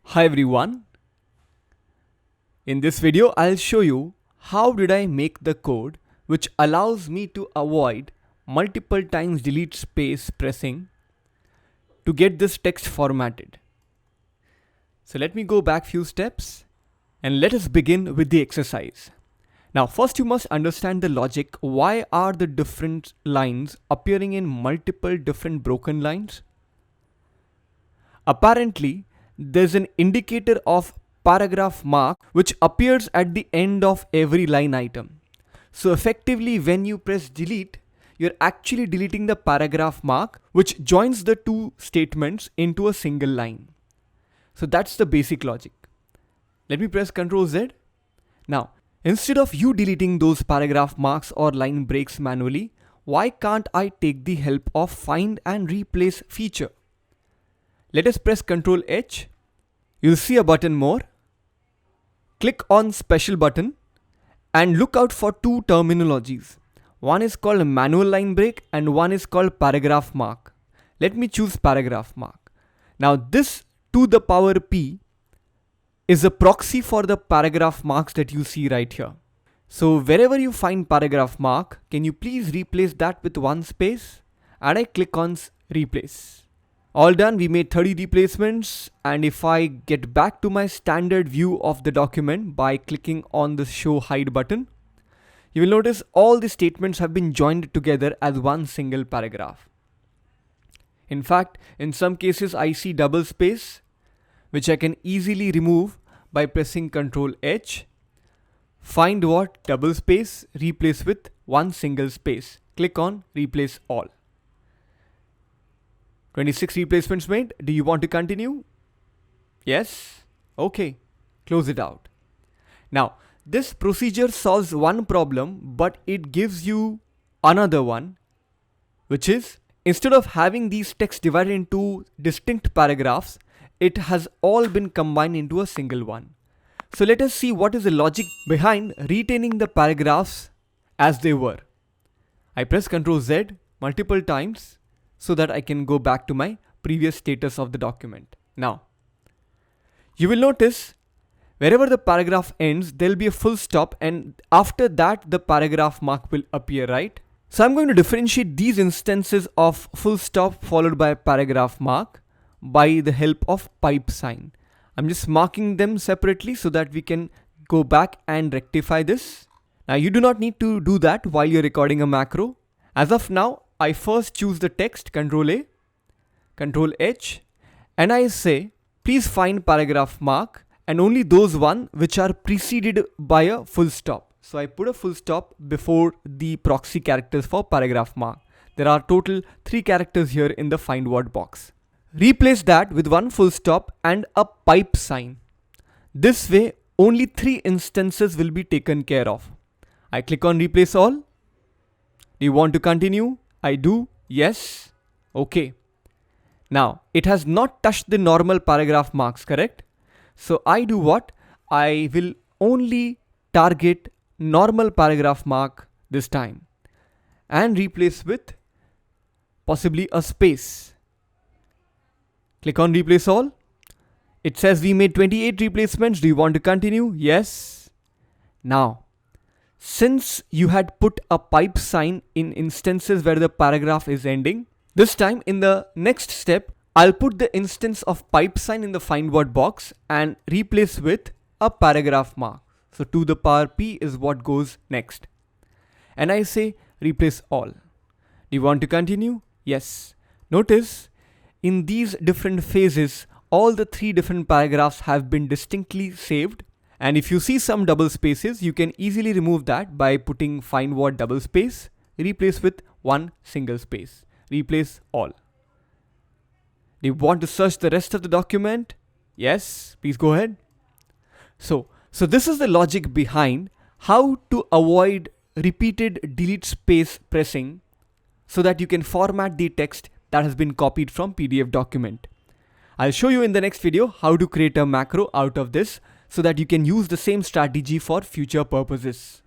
Hi everyone. In this video, I'll show you how did I make the code which allows me to avoid multiple times delete space pressing to get this text formatted. So let me go back few steps and let us begin with the exercise. Now first you must understand the logic. Why are the different lines appearing in multiple different broken lines? Apparently, there's an indicator of paragraph mark which appears at the end of every line item. So effectively when you press delete, you're actually deleting the paragraph mark which joins the two statements into a single line. So that's the basic logic. Let me press Ctrl Z. Now, instead of you deleting those paragraph marks or line breaks manually, why can't I take the help of find and replace feature? Let us press Ctrl H. You'll see a button more. Click on special button and look out for two terminologies. One is called manual line break and one is called paragraph mark. Let me choose paragraph mark. Now this to the power P is a proxy for the paragraph marks that you see right here. So wherever you find paragraph mark, can you please replace that with one space? And I click on replace. All done, we made 30 replacements, and if I get back to my standard view of the document by clicking on the show hide button, you will notice all the statements have been joined together as one single paragraph. In fact, in some cases I see double space, which I can easily remove by pressing Ctrl H. Find what double space, replace with one single space. Click on replace all. 26 replacements made. Do you want to continue? Yes? Okay. Close it out. Now, this procedure solves one problem, but it gives you another one, which is instead of having these texts divided into distinct paragraphs, it has all been combined into a single one. So let us see what is the logic behind retaining the paragraphs as they were. I press Ctrl Z multiple times so that I can go back to my previous status of the document. Now, you will notice wherever the paragraph ends, there will be a full stop, and after that the paragraph mark will appear, right? So I'm going to differentiate these instances of full stop followed by paragraph mark by the help of pipe sign. I'm just marking them separately so that we can go back and rectify this. Now you do not need to do that while you're recording a macro. As of now, I first choose the text, Ctrl A, Ctrl H, and I say, please find paragraph mark and only those one which are preceded by a full stop. So I put a full stop before the proxy characters for paragraph mark. There are total 3 characters here in the find word box. Replace that with one full stop and a pipe sign. This way, only 3 instances will be taken care of. I click on replace all. Do you want to continue? I do. Yes. Okay. Now, it has not touched the normal paragraph marks, correct? So I do what? I will only target normal paragraph mark this time and replace with possibly a space. Click on replace all. It says we made 28 replacements. Do you want to continue? Yes. Now, since you had put a pipe sign in instances where the paragraph is ending, this time in the next step, I'll put the instance of pipe sign in the find word box and replace with a paragraph mark. So to the power P is what goes next. And I say replace all. Do you want to continue? Yes. Notice in these different phases, all the 3 different paragraphs have been distinctly saved. And if you see some double spaces, you can easily remove that by putting find word double space, replace with one single space, replace all. Do you want to search the rest of the document? Yes, please go ahead. So this is the logic behind how to avoid repeated delete space pressing so that you can format the text that has been copied from PDF document. I'll show you in the next video how to create a macro out of this so that you can use the same strategy for future purposes.